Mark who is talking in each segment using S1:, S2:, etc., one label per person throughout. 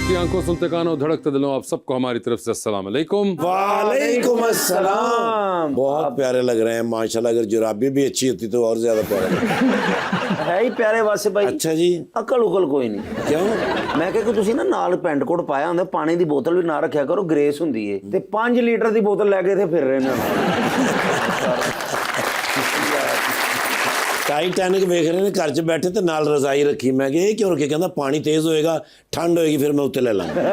S1: देखती आंखों, सुनते कानों, धड़कते दिलों, आप सबको हमारी तरफ से अस्सलाम वालेकुम।
S2: वालेकुम अस्सलाम। बहुत प्यारे लग रहे हैं माशाल्लाह। अगर जुराबी भी अच्छी होती तो और ज्यादा प्यारे
S3: है ही प्यारे वासे भाई।
S2: अच्छा जी,
S3: अकल उकल कोई नहीं।
S2: क्यों?
S3: मैं कहा कि ਤੁਸੀਂ ਨਾ ਨਾਲ ਪੈਂਟ ਕੋਟ ਪਾਇਆ ਹੁੰਦਾ, ਪਾਣੀ ਦੀ ਬੋਤਲ ਵੀ ਨਾ ਰੱਖਿਆ ਕਰੋ, ਗ੍ਰੇਸ ਹੁੰਦੀ ਏ ਤੇ 5 ਲੀਟਰ ਦੀ ਬੋਤਲ ਲੈ ਕੇ ਇੱਥੇ ਫਿਰ ਰਹੇ ਨੇ।
S2: टाइटैनिक वेख रहे ने घर च बैठे ते नाल रजाई रखी। मैं कि क्यों रखी? कहंदा पानी तेज होएगा, ठंड होएगी, फिर मैं उत्ते ले लांगा।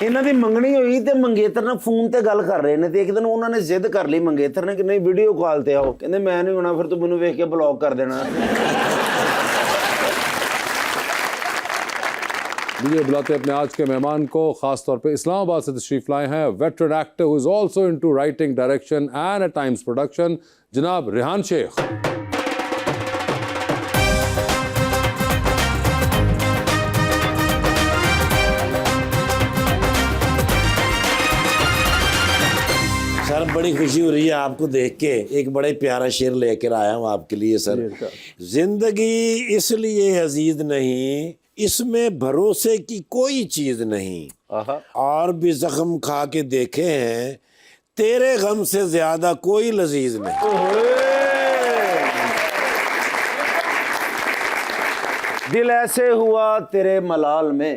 S3: ਇਹਨਾਂ ਦੀ ਮੰਗਣੀ ਹੋਈ ਤੇ ਮੰਗੇਤਰ ਨਾਲ ਫੋਨ ਤੇ ਗੱਲ ਕਰ ਰਹੇ ਨੇ ਤੇ ਇੱਕ ਦਿਨ ਉਹਨਾਂ ਨੇ ਜ਼ਿੱਦ ਕਰ ਲਈ ਮੰਗੇਤਰ ਨੇ ਕਿ ਨਹੀਂ ਵੀਡੀਓ ਕਾਲ ਤੇ ਆਓ। ਕਹਿੰਦੇ ਮੈਂ ਨਹੀਂ ਹੋਣਾ, ਫਿਰ ਤੂੰ ਮੈਨੂੰ ਵੇਖ ਕੇ ਬਲੌਕ ਕਰ ਦੇਣਾ।
S1: लीजिए बुलाते हैं अपने आज के मेहमान को, खास तौर पे इस्लामाबाद से तशरीफ लाए हैं veteran actor who is also into writing, direction and at times production, जनाब रेहान शेख।
S2: सर बड़ी खुशी हो रही है आपको देख के। एक बड़ा ही प्यारा शेर लेकर आया हूँ आपके लिए सर। जिंदगी इसलिए अजीज नहीं, इसमें भरोसे की कोई चीज नहीं, और भी जख्म खा के देखे हैं, तेरे गम से ज्यादा कोई लजीज नहीं।
S3: दिल ऐसे हुआ तेरे मलाल में,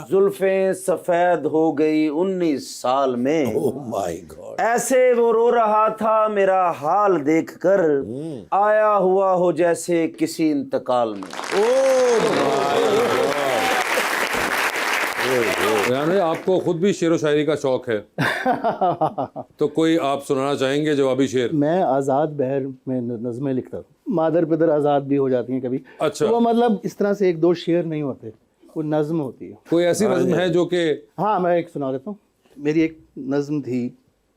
S3: जुल्फें सफेद हो गई 19 साल में।
S2: Oh my God.
S3: ऐसे वो रो रहा था मेरा हाल देखकर, आया हुआ हो जैसे किसी इंतकाल में।
S1: रेहान, आपको खुद भी शेर व शायरी का शौक है तो कोई आप सुनाना चाहेंगे जवाबी शेर?
S4: मैं आज़ाद बहर में नज़में लिखता हूँ। मादर पिदर आज़ाद भी हो जाती हैं कभी।
S1: अच्छा।
S4: वो मतलब इस तरह से एक दो शेर नहीं होते, वो नज़म होती है।
S1: कोई ऐसी नज़्म है जो कि?
S4: हाँ, मैं एक सुना देता हूँ। मेरी एक नज़म थी,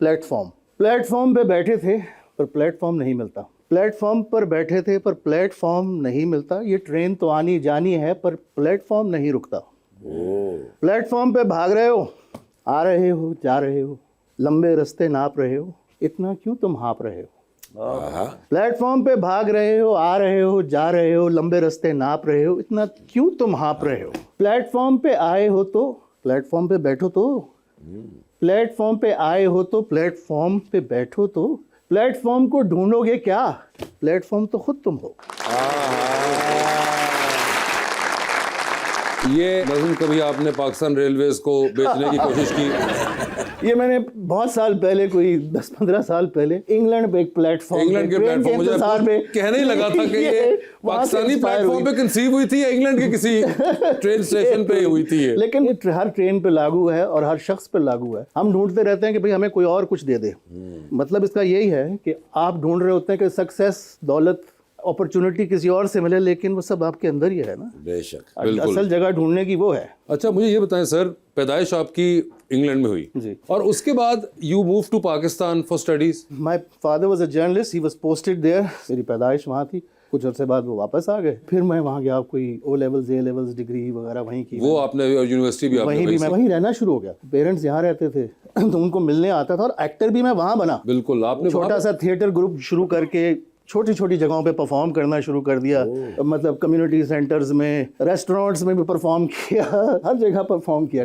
S4: प्लेटफॉर्म। प्लेटफॉर्म पे बैठे थे पर प्लेटफॉर्म नहीं मिलता। प्लेटफॉर्म पर बैठे थे पर प्लेटफॉर्म नहीं मिलता। ये ट्रेन तो आनी जानी है पर प्लेटफॉर्म नहीं रुकता। प्लेटफॉर्म पे भाग रहे हो, आ रहे हो, जा रहे हो, लंबे रास्ते नाप रहे हो, इतना क्यों तुम हाँप रहे हो? प्लेटफॉर्म पे भाग रहे हो, आ रहे हो, जा रहे हो, लंबे रास्ते नाप रहे हो, इतना क्यों तुम हाँप रहे हो? प्लेटफॉर्म पे आए हो तो प्लेटफॉर्म पे बैठो तो, प्लेटफॉर्म पे आए हो तो प्लेटफॉर्म पे बैठो तो, प्लेटफॉर्म को ढूंढोगे क्या, प्लेटफॉर्म तो खुद तुम हो।
S1: ये नज़्म कभी आपने पाकिस्तान रेलवेज को बेचने की कोशिश की?
S4: ये मैंने बहुत साल पहले, कोई 10-15 साल पहले, इंग्लैंड पे एक प्लेटफॉर्म,
S1: इंग्लैंड के प्लेटफॉर्म, मुझे कहने ही लगा था कि ये पाकिस्तानी प्लेटफॉर्म पे कंसीव हुई थी या इंग्लैंड के किसी ट्रेन स्टेशन पे हुई थी ये?
S4: लेकिन ये हर ट्रेन पे लागू है और हर शख्स पे लागू है। हम ढूंढते रहते हैं कि भाई हमें कोई और कुछ दे दे। मतलब इसका यही है कि आप ढूंढ रहे होते हैं कि सक्सेस, दौलत, अपॉर्चुनिटी किसी और से मिले, लेकिन वो सब आपके अंदर ही है ना।
S2: बेशक।
S4: असल जगह ढूंढने की वो है।
S1: अच्छा, मुझे ये बताएं सर, पैदाइश आपकी इंग्लैंड में हुई
S4: जी,
S1: और उसके बाद you move to Pakistan for studies.
S4: My father was a journalist, he was posted there. मेरी पैदाइश वहाँ थी। कुछ अर्से बाद वो वापस आ गए। फिर मैं वहाँ गया, कोई O levels, A levels, degree वगैरह वहीं की।
S1: वो आपने यूनिवर्सिटी भी
S4: वहीं भी मैं वहीं रहना शुरू हो गया। पेरेंट्स यहाँ रहते थे तो उनको मिलने आता था, और एक्टर भी मैं वहाँ बना।
S1: बिल्कुल, आपने
S4: छोटा सा थिएटर ग्रुप शुरू करके छोटी छोटी जगहों पे परफॉर्म करना शुरू कर दिया। मतलब कम्युनिटी सेंटर्स में, रेस्टोरेंट्स में भी परफॉर्म किया, हर जगह परफॉर्म किया।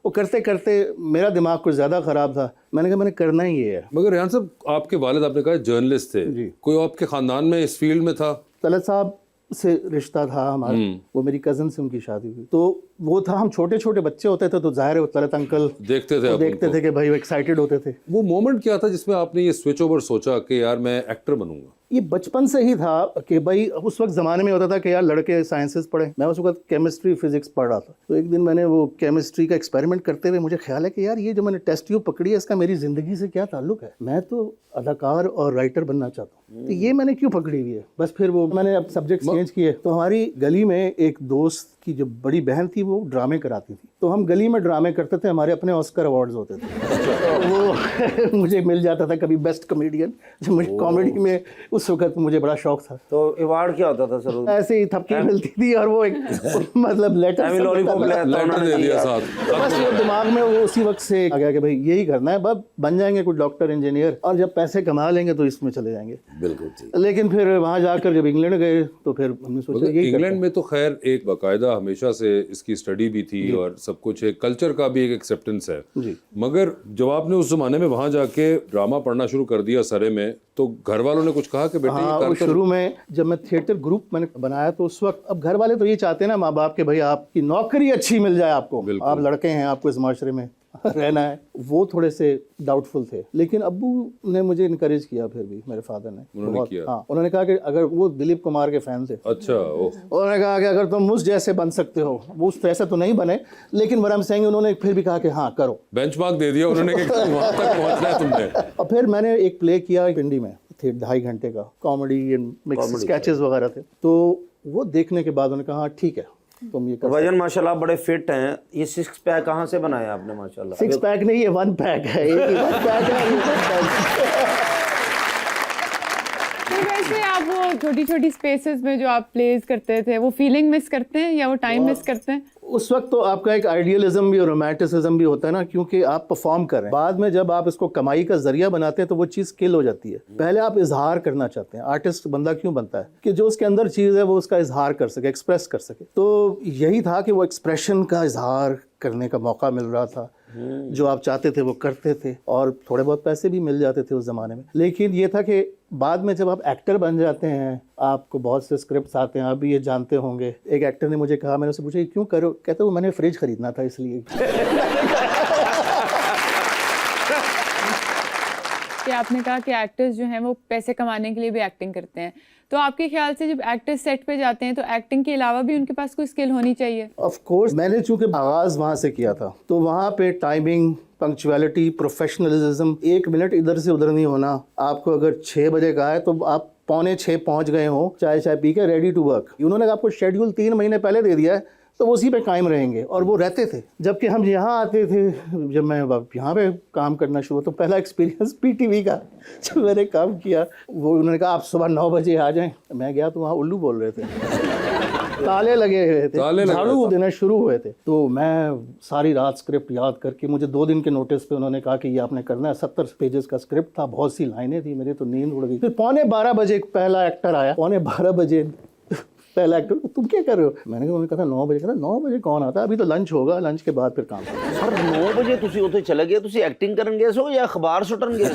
S4: वो करते करते मेरा दिमाग कुछ ज़्यादा ख़राब था। मैंने कहा मैंने करना ही ये है।
S1: मगर रेहान साहब, आपके वालिद आपने कहा जर्नलिस्ट थे
S4: जी।
S1: कोई आपके ख़ानदान में इस फील्ड में था?
S4: तलत साहब से रिश्ता था हमारा, वो मेरी कज़न से उनकी शादी हुई। तो वो था, हम छोटे छोटे बच्चे होते थे तो जाहिर है वो तलत अंकल
S1: देखते थे,
S4: देखते थे कि भाई वो एक्साइटेड होते थे।
S1: वो मोमेंट क्या था जिसमें आपने ये स्विच ओवर सोचा कि यार मैं एक्टर बनूंगा?
S4: ये बचपन से ही था कि भाई उस वक्त ज़माने में होता था कि यार लड़के साइंसेस पढ़े। मैं उस वक्त केमिस्ट्री फिजिक्स पढ़ रहा था। तो एक दिन मैंने वो केमिस्ट्री का एक्सपेरिमेंट करते हुए मुझे ख्याल है कि यार ये जो मैंने टेस्ट ट्यूब पकड़ी है, इसका मेरी ज़िंदगी से क्या ताल्लुक है? मैं तो अदाकार और राइटर बनना चाहता हूँ, तो ये मैंने क्यों पकड़ी हुई है? बस फिर वो मैंने अब सब्जेक्ट चेंज किए। तो हमारी गली में एक दोस्त की जो बड़ी बहन थी वो ड्रामे कराती थी, तो हम गली में ड्रामे करते थे। हमारे अपने ऑस्कर अवार्ड्स होते थे। वो मुझे मिल जाता था कभी बेस्ट कॉमेडियन, जो मुझे कॉमेडी में उस वक्त मुझे बड़ा शौक था।
S3: तो अवार्ड क्या होता था सर?
S4: ऐसे ही थपकी मिलती थी और वो एक मतलब लेटर
S3: लॉलीपॉप
S1: लेटर दे दिया साथ।
S4: बस वो दिमाग में वो उसी वक्त से आ गया कि भाई यही करना है, बस बन जाएंगे कुछ डॉक्टर इंजीनियर और जब पैसे कमा लेंगे तो इसमें चले जाएंगे।
S2: बिल्कुल ठीक।
S4: लेकिन फिर वहाँ जाकर जब इंग्लैंड गए तो फिर हमने सोचा यही
S1: इंग्लैंड में तो खैर एक बाकायदा हमेशा से इसकी स्टडी भी थी और सब कुछ, एक कल्चर का भी एक एक्सेप्टेंस है
S4: जी।
S1: मगर जब आपने उस जमाने में वहां जाके ड्रामा पढ़ना शुरू कर दिया सरे में, तो घर वालों ने कुछ कहा कि बेटे
S4: हाँ, वो शुरू में जब मैं थिएटर ग्रुप मैंने बनाया तो उस वक्त, अब घर वाले तो ये चाहते हैं ना माँ बाप के, भाई आपकी नौकरी अच्छी मिल जाए आपको, आप लड़के हैं, आपको इस माशरे में रहना है, वो थोड़े से डाउटफुल थे। लेकिन अब्बू ने मुझे इनकरेज किया, फिर भी मेरे फादर ने बहुत, हाँ, उन्होंने कहा कि अगर वो दिलीप कुमार के फैन थे,
S1: अच्छा,
S4: उन्होंने कहा कि अगर तुम मुझ जैसे बन सकते हो, वो उस वैसे तो नहीं बने लेकिन वरम सिंह, उन्होंने फिर भी कहा कि हाँ करो,
S1: बेंचमार्क दे दिया उन्होंने कि वहां तक पहुंचना है तुमने।
S4: और फिर मैंने एक प्ले किया पिंडी में, थे 2.5 घंटे का, कॉमेडी एंड मिक्स स्केचेस वगैरह थे। तो वो देखने के बाद उन्होंने कहा हाँ ठीक है तुम ये कर।
S3: वजन माशाल्लाह बड़े फिट हैं। ये 6 पैक कहाँ से बनाया आपने माशाल्लाह?
S4: 6 पैक नहीं, ये 1 पैक है, एक ही 1 पैक है।
S5: तो वैसे आप वो छोटी छोटी स्पेसेस में जो आप प्लेस करते थे, वो फीलिंग मिस करते हैं या वो टाइम मिस करते हैं?
S4: उस वक्त तो आपका एक आइडियलिज्म भी और रोमांटिसिज्म भी होता है ना, क्योंकि आप परफॉर्म कर रहे हैं। बाद में जब आप इसको कमाई का जरिया बनाते हैं तो वो चीज़ किल हो जाती है। पहले आप इजहार करना चाहते हैं। आर्टिस्ट बंदा क्यों बनता है कि जो उसके अंदर चीज़ है वो उसका इजहार कर सके, एक्सप्रेस कर सके। तो यही था कि वो एक्सप्रेशन का इजहार करने का मौका मिल रहा था, जो आप चाहते थे वो करते थे और थोड़े बहुत पैसे भी मिल जाते थे उस ज़माने में। लेकिन ये था कि बाद में जब आप एक्टर बन जाते हैं, आपको बहुत से स्क्रिप्ट्स आते हैं, आप भी ये जानते होंगे। एक एक्टर ने मुझे कहा, मैंने उससे पूछा क्यों करो, कहते वो मैंने फ्रिज खरीदना था इसलिए।
S5: कि आपने कहा कि एक्टर्स जो हैं वो पैसे कमाने के लिए भी एक्टिंग करते हैं, तो आपके ख्याल से जब एक्टर्स सेट पे जाते हैं तो एक्टिंग के अलावा भी उनके पास कोई स्किल होनी चाहिए?
S4: ऑफ कोर्स, मैंने चूंकि आगाज वहाँ से किया था तो वहाँ पे टाइमिंग, पंक्चुअलिटी, प्रोफेशनलिज्म, 1 मिनट इधर से उधर नहीं होना। आपको अगर 6 बजे का है तो आप 5:45 पहुँच गए हो, चाय पी के रेडी टू वर्क। उन्होंने आपको शेड्यूल 3 महीने पहले दे दिया है तो उसी पे कायम रहेंगे, और वो रहते थे। जबकि हम यहाँ आते थे, जब मैं यहाँ पे काम करना शुरू, तो पहला एक्सपीरियंस पीटीवी का जब मैंने काम किया, वो उन्होंने कहा आप सुबह 9 बजे आ जाएं। मैं गया तो वहाँ उल्लू बोल रहे थे, ताले लगे हुए थे, झाड़ू देना शुरू हुए थे। तो मैं सारी रात स्क्रिप्ट याद करके, मुझे 2 दिन के नोटिस पे उन्होंने कहा कि ये आपने करना है। 70 पेजेस का स्क्रिप्ट था, बहुत सी लाइनें थी, मेरी तो नींद उड़ गई। फिर 11:15 बजे पहला एक्टर आया, 11:15 बजे पहला एक्टर, तुम क्या कर रहे हो? मैंने कहा 9 बजे। कहता 9 बजे कौन आता है, अभी तो लंच होगा, लंच के बाद फिर काम।
S3: सर 9 बजे तुसी उत्थे चले गए, तुसी एक्टिंग करन गए सो या अखबार सुटन गए सो?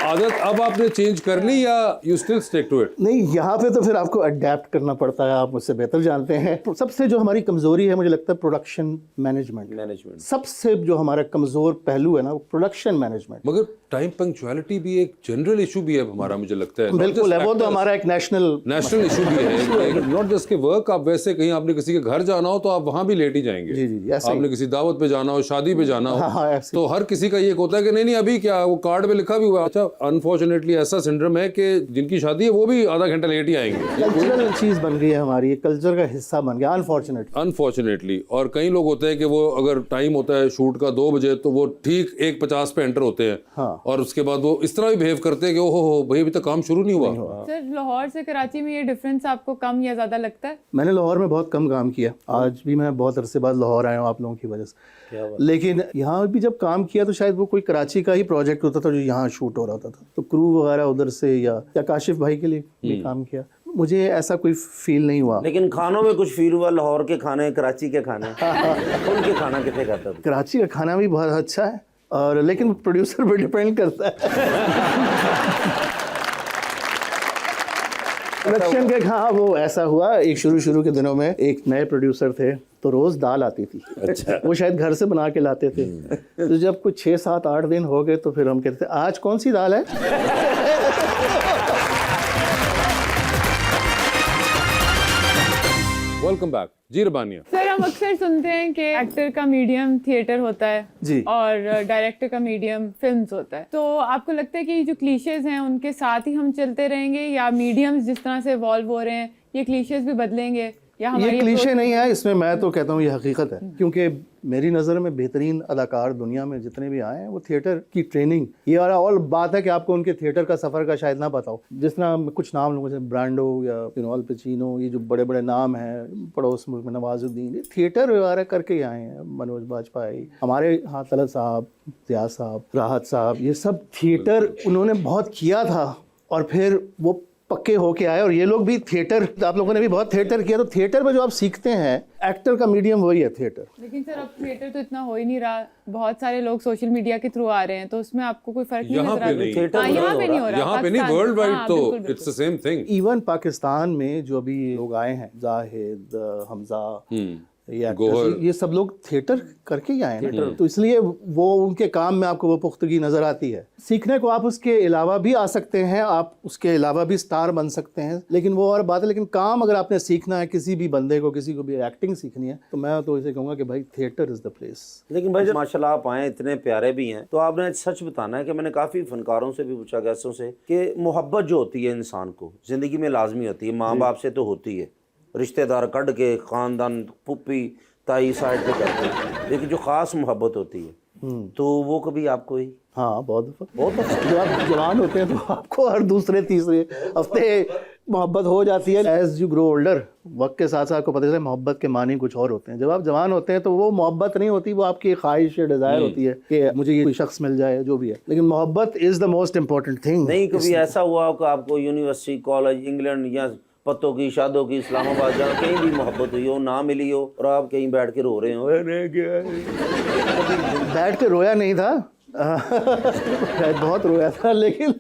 S1: आदत अब आपने चेंज कर ली या you still stick to it?
S4: नहीं, यहाँ पे तो फिर आपको अडेप्ट करना पड़ता है, आप मुझसे बेहतर जानते हैं। सबसे जो हमारी कमजोरी है मुझे लगता है प्रोडक्शन मैनेजमेंट। सबसे जो हमारा कमजोर पहलू है ना, वो प्रोडक्शन मैनेजमेंट।
S1: मगर टाइम पंक्चुअलिटी भी एक जनरल इशू भी है हमारा, मुझे लगता है।
S4: बिल्कुल है, वो तो हमारा एक नेशनल
S1: इशू भी है। नॉट जस्ट के वर्क, आप वैसे कहीं आपने किसी के घर जाना हो तो आप वहां भी लेट ही जाएंगे।
S4: जी,
S1: आपने किसी दावत पे जाना हो, शादी पे जाना हो,
S4: हाँ,
S1: तो हर किसी का ये होता है कि नहीं अभी क्या, वो कार्ड पे लिखा भी हुआ। अच्छा, अनफॉर्चुनेटली ऐसा सिंड्रोम है कि जिनकी शादी है वो भी आधा घंटा लेट ही आएंगे।
S4: कल्चरल चीज बन गई है हमारी, कल्चर का हिस्सा बन गया
S1: अनफॉर्चुनेटली। और कई लोग होते हैं कि वो अगर टाइम होता है शूट का 2 बजे तो वो ठीक 1:50 पे एंटर होते हैं।
S4: हाँ।
S1: और उसके बाद वो इस तरह भी बिहेव करते हैं कि ओहो भाई अभी तक काम शुरू नहीं हुआ।
S5: सर लाहौर से कराची में ये डिफरेंस आपको कम या ज्यादा लगता है?
S4: मैंने लाहौर में बहुत कम काम किया, आज भी मैं बहुत अरसे बाद लाहौर आया हूँ आप लोगों की वजह से। लेकिन यहाँ भी जब काम किया तो शायद वो कोई कराची का ही प्रोजेक्ट होता था जो यहाँ शूट हो रहा था, तो क्रू वगैरह उधर से या काशिफ भाई के लिए भी काम किया, मुझे ऐसा कोई फील नहीं हुआ।
S3: लेकिन खानों में कुछ फील हुआ? लाहौर के खाने, कराची के खाने, उनके खाना कितने करता था?
S4: कराची का खाना भी बहुत अच्छा है, और लेकिन प्रोड्यूसर पे डिपेंड करता है। प्रोडक्शन के हाँ, वो ऐसा हुआ, एक शुरू के दिनों में एक नए प्रोड्यूसर थे तो रोज दाल आती थी। अच्छा। वो शायद घर से बना के लाते थे। तो जब कुछ 6, 7, 8 दिन हो गए तो फिर हम कहते थे आज कौन सी दाल है?
S1: वेलकम बैक जी रबानिया।
S5: सर हम अक्सर सुनते हैं कि एक्टर का मीडियम थिएटर होता है
S4: जी,
S5: और डायरेक्टर का मीडियम फिल्म्स होता है, तो आपको लगता है कि जो क्लीशेज हैं उनके साथ ही हम चलते रहेंगे या मीडियम्स जिस तरह से इवॉल्व हो रहे हैं ये क्लीशेज भी बदलेंगे या
S4: ये
S5: हमारी
S4: क्लीशे नहीं है, इसमें मैं तो कहता हूँ ये हकीकत है, क्योंकि मेरी नज़र में बेहतरीन अदाकार दुनिया में जितने भी आए हैं वो थिएटर की ट्रेनिंग, ये और बात है कि आपको उनके थिएटर का सफ़र का शायद ना पता हो। जिस तरह कुछ नाम लोगों से ब्रांडो या अल पचिनो, ये जो बड़े बड़े नाम हैं, पड़ोस मुल्क में नवाजुद्दीन, ये थिएटर वगैरह करके ही आए हैं। मनोज बाजपेयी, हमारे यहाँ तलत साहब, जिया साहब, राहत साहब, ये सब थिएटर उन्होंने बहुत किया था और फिर वो पक्के होके आए। और ये लोग भी थिएटर, आप लोगों ने भी बहुत थिएटर किया, तो थिएटर में जो आप सीखते हैं, एक्टर का मीडियम वही है थिएटर।
S5: लेकिन सर अब थिएटर तो इतना हो ही नहीं रहा, बहुत सारे लोग सोशल मीडिया के थ्रू आ रहे हैं, तो उसमें आपको कोई फर्क नहीं
S1: यहाँ
S5: नजर
S1: पे
S5: आता?
S1: नहीं।
S5: हाँ, यहाँ पे नहीं हो रहा,
S1: यहाँ पे नहीं,
S5: पाकिस्तान-
S1: वर्ल्ड वाइड
S5: हाँ,
S1: तो
S5: बिल्कुल, बिल्कुल।
S1: It's the same thing.
S4: Even Pakistan में जो अभी लोग आए हैं, जाहिद, हमजा, ये actors, ये सब लोग थिएटर करके ही आए हैं ना, तो इसलिए वो उनके काम में आपको वो पुख्तगी नजर आती है। सीखने को आप उसके अलावा भी आ सकते हैं, आप उसके अलावा भी स्टार बन सकते हैं, लेकिन वो और बात है। लेकिन काम अगर आपने सीखना है, किसी भी बंदे को, किसी को भी एक्टिंग सीखनी है, तो मैं तो इसे कहूँगा कि भाई थिएटर इज़ द प्लेस।
S3: लेकिन भाई जब माशाल्लाह आप आए, इतने प्यारे भी हैं, तो आपने सच बताना है कि मैंने काफ़ी फनकारों से भी पूछा, गेस्टों से, कि मोहब्बत जो होती है इंसान को ज़िंदगी में लाजमी होती है, माँ बाप से तो होती है, रिश्तेदार कट के, ख़ानदान, पुप्पी ताई साइड पे करते हैं, लेकिन जो ख़ास मोहब्बत होती है तो वो कभी आपको ही?
S4: हाँ, बहुत दफ़ा जब आप जवान होते हैं तो आपको हर दूसरे तीसरे हफ्ते मोहब्बत हो जाती है। एज यू ग्रो ओल्डर, वक्त के साथ साथ आपको पता चलता है मोहब्बत के मानी कुछ और होते हैं। जब आप जवान होते हैं तो वो मोहब्बत नहीं होती, वो आपकी ख्वाहिश या डिज़ायर होती है कि मुझे ये कोई शख्स मिल जाए, जो भी है। लेकिन मोहब्बत is the most important thing.
S3: नहीं कभी ऐसा हुआ कि आपको यूनिवर्सिटी, कॉलेज, इंग्लैंड या पत्तों की, शादों की, इस्लामाबाद, जहाँ कहीं भी मोहब्बत हुई हो, ना मिली हो, और आप कहीं बैठ के रो रहे हो?
S4: बैठ के रोया नहीं था, बहुत रोया था, लेकिन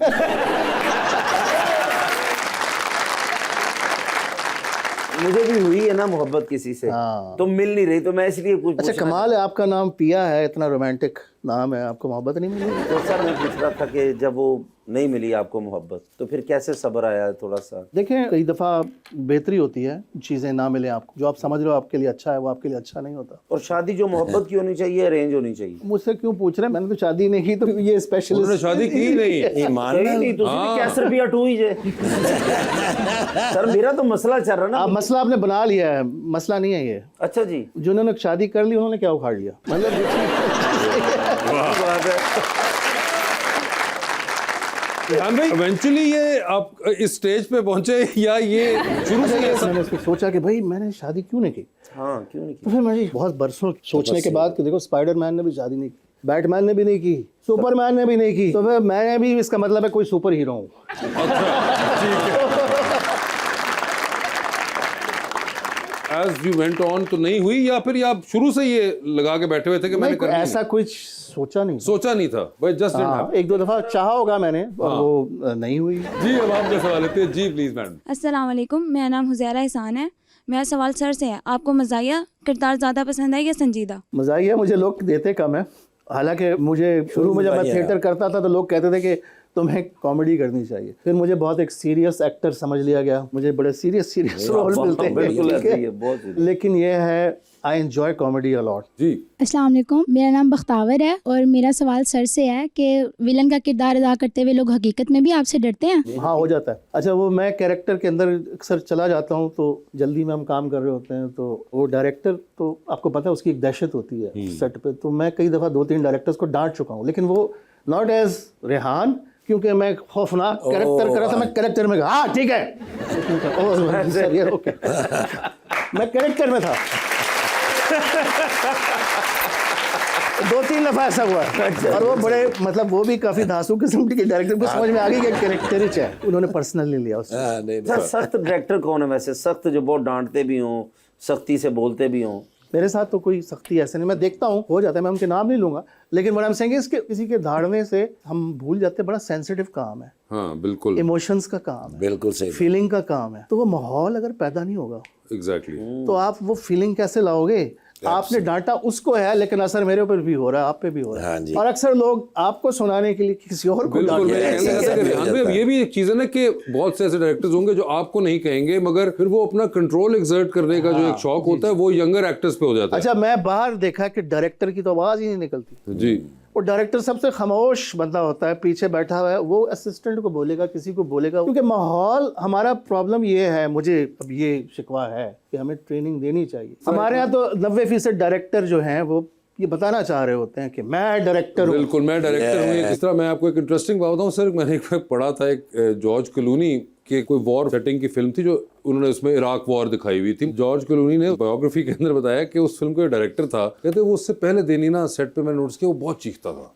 S3: मुझे भी हुई है ना मोहब्बत किसी से,
S4: हाँ।
S3: तो मिल नहीं रही, तो मैं इसलिए कुछ
S4: अच्छा
S3: पूछना
S4: कमाल है, आपका नाम पिया है, इतना रोमांटिक नाम है, आपको मोहब्बत नहीं मिली?
S3: तो सर मैं पूछ रहा था कि जब वो नहीं मिली आपको मोहब्बत, तो फिर कैसे सब्र आया थोड़ा सा?
S4: देखें, कई दफ़ा बेहतरी होती है, चीज़ें ना मिले आपको, जो आप समझ रहे हो आपके लिए अच्छा है, वो आपके लिए अच्छा नहीं होता।
S3: और शादी जो मोहब्बत की होनी चाहिए, अरेंज होनी चाहिए?
S4: मुझसे क्यों पूछ रहे हैं? मैंने तो शादी नहीं की, तो ये स्पेशलिस्ट।
S1: उन्होंने शादी की नहीं।
S2: ईमान
S3: नहीं तो कैसर भी अटू ही जे सर मेरा तो मसला चल रहा ना।
S4: आप मसला आपने बना लिया है, मसला नहीं है ये।
S3: अच्छा जी,
S4: जिन्होंने शादी कर ली उन्होंने क्या उखाड़ लिया,
S3: बात है।
S1: हाँ भाई, इवेंचुअली ये आप इस स्टेज पे पहुंचे या ये शुरू से ऐसा?
S4: मैंने इसको सोचा कि भाई मैंने शादी क्यों नहीं की,
S3: हाँ क्यों नहीं
S4: तो फिर मैंने बहुत बरसों सोचने के बाद कि देखो स्पाइडरमैन ने भी शादी नहीं की, बैटमैन ने भी नहीं की, सुपरमैन ने भी नहीं की, तो फिर मैंने भी, इसका मतलब है कोई सुपर हीरो हूँ।
S1: As you went on तो नहीं हुई, या फिर आप शुरू से ये लगा के बैठे हुए थे कि मैंने करनी है?
S4: ऐसा कुछ सोचा नहीं।
S1: सोचा नहीं था भाई, जस्ट
S4: हाँ, एक दो दफा चाहा होगा मैंने, और वो नहीं हुई।
S1: जी अब आपका सवाल लेते हैं। जी प्लीज मैडम।
S6: अस्सलाम वालेकुम, मेरा नाम हुज़ैरा एहसान है। मेरा सवाल सर से है, आपको मज़ाहिया किरदार ज़्यादा पसंद है या संजीदा?
S4: मज़ाहिया मुझे लोग देते कम है, हालांकि मुझे शुरू में जब मैं थिएटर करता था तो लोग कहते थे कि तुम्हें कॉमेडी करनी चाहिए। फिर मुझे बहुत एक सीरियस एक्टर समझ लिया गया, मुझे बड़े सीरियस रोल मिलते हैं,
S3: बिल्कुल
S4: ठीक है?
S3: ऐसे ही है, बहुत
S4: लेकिन ये है, I enjoy comedy a lot.
S1: जी
S7: अस्सलाम वालेकुम, मेरा नाम बख्तावर है और मेरा सवाल सर से है कि विलन का किरदार अदा करते हुए लोग हकीकत में भी आपसे डरते हैं?
S4: हाँ, हो जाता है। अच्छा, वो मैं कैरेक्टर के अंदर अक्सर चला जाता हूँ, तो जल्दी में हम काम कर रहे होते हैं, तो वो डायरेक्टर, तो आपको पता है उसकी एक दहशत होती है सेट पे। तो मैं कई दफ़ा 2-3 डायरेक्टर्स को डांट चुका हूँ, लेकिन वो नॉट एज रेहान, क्योंकि मैं खौफनाक कैरेक्टर कर रहा था, मैं कैरेक्टर में हाँ ठीक है, ओके, मैं कैरेक्टर में था। 2-3 दफा ऐसा हुआ, और वो बड़े, मतलब वो भी काफी धांसू किस्म के डायरेक्टर को समझ में आ गई कि कैरेक्टर ही है, उन्होंने पर्सनली लिया उसको।
S3: सर सख्त डायरेक्टर कौन है वैसे? सख्त जो बहुत डांटते भी हों, सख्ती से बोलते भी हों?
S4: मेरे साथ तो कोई सख्ती ऐसे नहीं, मैं देखता हूँ हो जाता है, मैं उनके नाम नहीं लूंगा, लेकिन बड़ा हम सेंगे इसके किसी के धाड़ने से हम भूल जाते हैं, बड़ा सेंसिटिव काम है,
S1: हाँ बिल्कुल,
S4: इमोशंस का काम है,
S2: बिल्कुल सही।
S4: फीलिंग का काम है। तो वो माहौल अगर पैदा नहीं होगा,
S1: एग्जैक्टली,
S4: तो आप वो फीलिंग कैसे लाओगे? आपने डांटा उसको है, लेकिन असर मेरे ऊपर भी हो रहा है, आप पे भी हो रहा है।
S2: हाँ जी।
S4: और अक्सर लोग आपको सुनाने के लिए किसी और को
S1: बिल्कुल।
S4: डांटते
S1: मेरे
S4: हैं।
S1: कहने का ऐसा कि रेहान भाई, अब ये भी एक चीज है ना कि बहुत से ऐसे डायरेक्टर्स होंगे जो आपको नहीं कहेंगे, मगर फिर वो अपना कंट्रोल एक्सर्ट करने का जो एक शौक होता है वो यंगर एक्टर्स पे हो जाता है।
S4: अच्छा, मैं बाहर देखा कि डायरेक्टर की तो आवाज ही नहीं निकलती,
S1: जी
S4: वो डायरेक्टर सबसे खामोश बंदा होता है, पीछे बैठा हुआ है, वो असिस्टेंट को बोलेगा, किसी को बोलेगा, क्योंकि माहौल हमारा प्रॉब्लम ये है, मुझे अब ये शिकवा है कि हमें ट्रेनिंग देनी चाहिए। हमारे यहाँ तो 90% डायरेक्टर जो हैं वो ये बताना चाह रहे होते हैं कि मैं डायरेक्टर हूँ।
S1: बिल्कुल, मैं डायरेक्टर हूँ। इस तरह मैं आपको एक इंटरेस्टिंग बात बताऊँ सर, मैंने एक पढ़ा था, एक जॉर्ज क्लूनी की कोई वॉर सेटिंग की फिल्म थी जो उन्होंने उसमें इराक वॉर दिखाई हुई थी। जॉर्ज क्लूनी ने बायोग्राफी के अंदर बताया कि उस फिल्म का डायरेक्टर था, कहते वो उससे पहले दिन ही ना सेट पे मैंने नोटिस किया वो बहुत चीखता था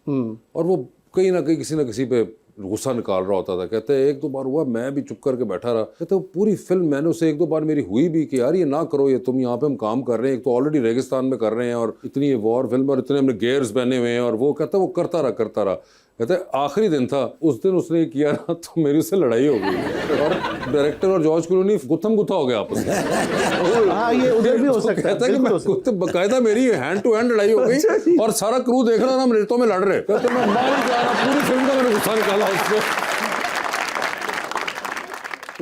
S1: और वो कहीं ना कहीं किसी ना किसी पे गुस्सा निकाल रहा होता था। कहते हैं एक दो बार हुआ मैं भी चुप करके बैठा रहा। कहते पूरी फिल्म मैंने उसे एक दो बार मेरी हुई भी कि यार ये ना करो, ये तुम यहाँ पे हम काम कर रहे हैं, एक तो ऑलरेडी रेगिस्तान में कर रहे हैं और इतनी ये वॉर फिल्म और इतने हमने गेयर्स पहने हुए हैं, और वो कहता वो करता रहा। कहते आखिरी दिन था, उस दिन उसने ये किया ना तो मेरी उससे लड़ाई हो गई और डायरेक्टर और जॉर्ज क्लूनी गुत्थम गुत्था हो गया आपस में।
S4: हाँ, ये उधर भी हो सकता है।
S1: कहता है कि बकायदा मेरी हैंड टू हैंड लड़ाई हो गई और सारा क्रू देख रहा था हम रेतों में लड़ रहे। कहते मैं मार जा रहा, पूरी फिल्म का मैंने गुस्सा निकाला उसको।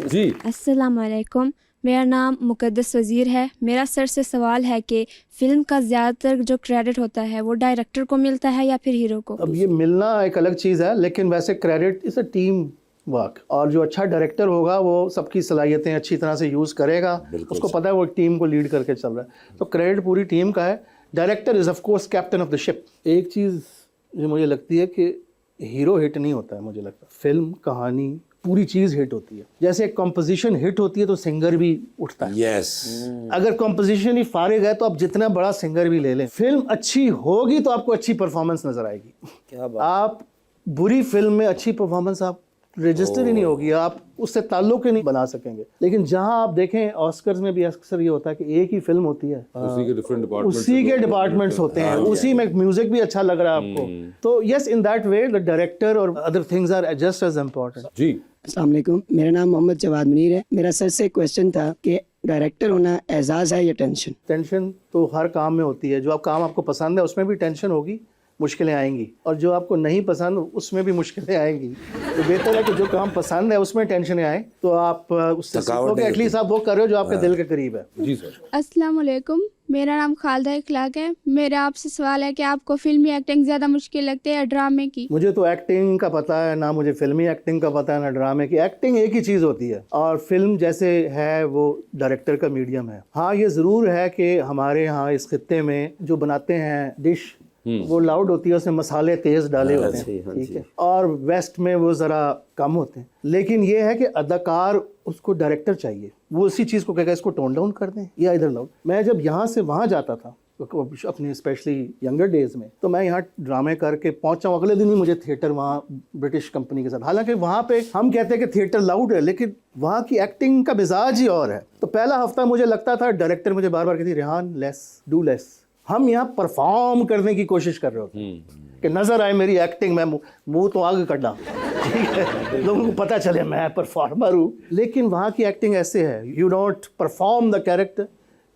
S1: जी
S6: अस्सलाम वालेकुम, मेरा नाम मुकद्दस वज़ीर है। मेरा सर से सवाल है कि फ़िल्म का ज़्यादातर जो क्रेडिट होता है वो डायरेक्टर को मिलता है या फिर हीरो को?
S4: अब ये मिलना एक अलग चीज़ है, लेकिन वैसे credit is a team work, और जो अच्छा डायरेक्टर होगा वो सबकी सलाहियतें अच्छी तरह से यूज़ करेगा, उसको पता है वो एक टीम को लीड करके चल रहा है, तो क्रेडिट पूरी टीम का है। Director is of course captain of the ship. एक चीज़ जो मुझे लगती है कि हीरो हिट नहीं होता है, मुझे लगता है फिल्म कहानी पूरी चीज़ हिट होती है। जैसे एक कॉम्पोजिशन हिट होती है तो सिंगर भी उठता है।
S2: यस,
S4: अगर कॉम्पोजिशन ही फारिग है तो आप जितना बड़ा सिंगर भी ले लें, फिल्म अच्छी होगी तो आपको अच्छी परफॉर्मेंस नजर आएगी।
S3: क्या बात।
S4: आप बुरी फिल्म में अच्छी परफॉर्मेंस आप रजिस्टर ही नहीं होगी, आप उससे ताल्लुक ही नहीं बना सकेंगे। लेकिन जहां आप देखें ऑस्कर्स में भी अक्सर ये होता है कि एक ही फिल्म होती है,
S1: उसी के डिफरेंट डिपार्टमेंट्स,
S4: उसी के डिपार्टमेंट्स होते हैं, उसी में म्यूजिक भी अच्छा लग रहा है आपको, तो yes in that way the director और other things are just as important.
S1: जी
S8: अस्सलाम वालेकुम, मेरा नाम मोहम्मद जवाद मुनीर है। मेरा सर से क्वेश्चन था कि डायरेक्टर होना एजाज़ है या टेंशन?
S4: टेंशन तो हर काम में होती है। जो आप काम आपको पसंद है उसमें भी टेंशन होगी, मुश्किलें आएंगी, और जो आपको नहीं पसंद उसमें भी मुश्किलें आएंगी। तो बेहतर है कि जो काम पसंद है उसमें टेंशन आए तो आप उससे सीखोगे, एटलीस्ट आप वो कर रहे हो जो आपके दिल के करीब है।
S1: जी सर।
S7: अस्सलाम वालेकुम, मेरा नाम खालिदा इखलाक है। मेरा आपसे सवाल है कि आपको फिल्मी एक्टिंग ज़्यादा मुश्किल लगती है या ड्रामे की?
S4: मुझे तो एक्टिंग का पता है ना, मुझे फिल्मी एक्टिंग का पता है ना ड्रामे की। एक्टिंग एक ही चीज़ होती है और फिल्म जैसे है वो डायरेक्टर का मीडियम है। हाँ, ये ज़रूर है कि हमारे यहाँ इस खित्ते में जो बनाते हैं डिश वो लाउड होती है, उसमें मसाले तेज़ डाले होते हैं, ठीक है, और वेस्ट में वो ज़रा कम होते हैं। लेकिन ये है कि अदाकार उसको डायरेक्टर चाहिए, वो उसी चीज़ को कहेगा इसको टोन डाउन कर दें या इधर लाउड। मैं जब यहाँ से वहाँ जाता था अपने स्पेशली यंगर डेज में, तो मैं यहाँ ड्रामे करके पहुँचा हूँ, अगले दिन ही मुझे थिएटर वहाँ ब्रिटिश कंपनी के साथ, हालांकि वहाँ पे हम कहते हैं कि थिएटर लाउड है लेकिन वहाँ की एक्टिंग का मिजाज ही और है। तो पहला हफ्ता मुझे लगता था, डायरेक्टर मुझे बार बार कहती रेहान लेस डू लेस। हम यहाँ परफॉर्म करने की कोशिश कर रहे होते हैं कि नज़र आए मेरी एक्टिंग, मैं मुंह तो आगे कटा, ठीक है, लोगों को पता चले मैं परफॉर्मर हूँ। लेकिन वहाँ की एक्टिंग ऐसे है, you don't perform the character,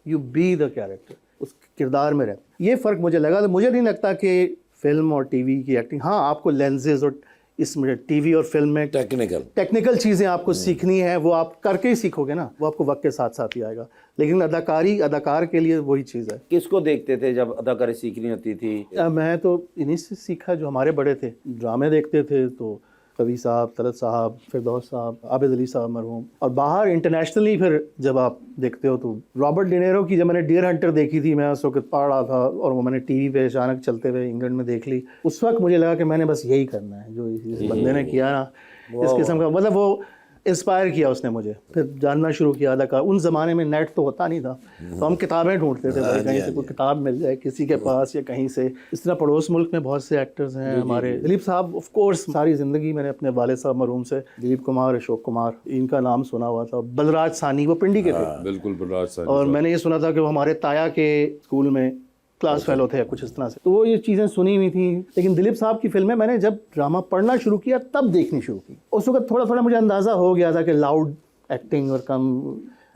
S4: you be the character, उस किरदार में रहे। ये फ़र्क मुझे लगा। तो मुझे नहीं लगता कि फिल्म और टीवी की एक्टिंग, हाँ आपको लेंसेज और इसमें टीवी और फिल्म में टेक्निकल चीज़ें आपको सीखनी है, वो आप करके ही सीखोगे ना, वो आपको वक्त के साथ साथ ही आएगा। लेकिन अदाकार के लिए वही चीज़ है।
S3: किसको देखते थे जब अदाकारी सीखनी होती थी?
S4: मैं तो इन्हीं से सीखा जो हमारे बड़े थे, ड्रामे देखते थे तो कवि साहब, तलत साहब, फिरदौस साहब, आबिद अली साहब मरहूम, और बाहर इंटरनेशनली फिर जब आप देखते हो तो रॉबर्ट डिनेरो की, जब मैंने डियर हंटर देखी थी, मैं उस वक्त पढ़ रहा था और वो मैंने टीवी पे अचानक चलते हुए इंग्लैंड में देख ली। उस वक्त मुझे लगा कि मैंने बस यही करना है जो इस बंदे ने किया ना, इस किस्म का, मतलब वो इंस्पायर किया उसने मुझे। फिर जानना शुरू किया अदाकार। उन ज़माने में नेट तो होता नहीं था, तो हम किताबें ढूंढते थे भाई, कहीं से कोई किताब मिल जाए किसी के पास या कहीं से। इस तरह पड़ोस मुल्क में बहुत से एक्टर्स हैं हमारे। दिलीप साहब ऑफ कोर्स, सारी ज़िंदगी मैंने अपने वालिद साहब मरहूम से, दिलीप कुमार, अशोक कुमार, इनका नाम सुना हुआ था। बलराज सानी, वो पिंडी के थे।
S1: बिल्कुल बलराज सानी।
S4: और मैंने ये सुना था कि वो हमारे ताया के स्कूल में क्लास फेलो थे कुछ इस तरह से, तो वो ये चीज़ें सुनी हुई थी। लेकिन दिलीप साहब की फिल्में मैंने जब ड्रामा पढ़ना शुरू किया तब देखनी शुरू की। उस वक्त थोड़ा थोड़ा मुझे अंदाज़ा हो गया था कि लाउड एक्टिंग और कम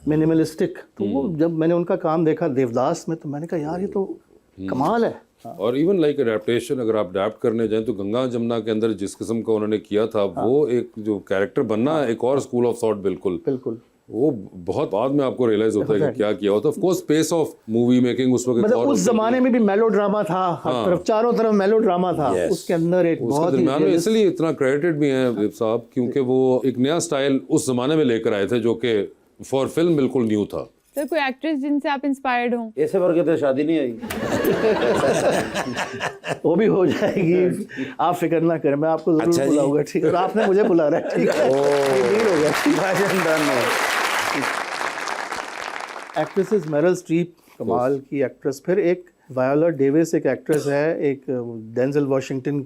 S4: मिनिमलिस्टिक। तो वो जब मैंने उनका काम देखा देवदास में, तो मैंने कहा यार ये तो कमाल है।
S1: और इवन लाइक अडेप्टेशन, अगर आप अडेप्ट करने जाएं तो गंगा जमुना के अंदर जिस किस्म का उन्होंने किया था, वो एक जो कैरेक्टर बनना एक और स्कूल ऑफ थॉट, बिल्कुल वो बहुत बाद में आपको रियलाइज होता है कि क्या किया होता है। Of course pace of movie making उस वक्त
S4: मतलब
S1: और
S4: उस
S1: होती
S4: जमाने में भी मेलोड्रामा था, हर तरफ चारों तरफ मेलोड्रामा था।
S2: Yes.
S4: उसके अंदर एक
S1: उसके
S4: बहुत ही
S1: दरमियान में इसलिए इतना क्रेडिटेड भी हैं दिलीप साहब, क्योंकि वो एक नया स्टाइल उस जमाने में लेकर आए थे जो कि फॉर फिल्म बिल्कुल न्यू था।
S5: सर कोई एक्ट्रेस जिनसे आप इंस्पायर्ड हो?
S3: ऐसे वर्ग तो शादी नहीं आई।
S4: वो भी हो जाएगी, आप फिक्र ना करें, मैं आपको जरूर
S2: अच्छा जी।
S4: बुलाऊंगा, ठीक है? और आपने मुझे बुला रहा है, ठीक है? ये डील हो गया, ठीक है? एक्ट्रेसेस मेरिल स्ट्रीप कमाल की एक्ट्रेस, फिर एक वायोला डेविस एक एक्ट्रेस है, एक डेंजल वॉशिंगटन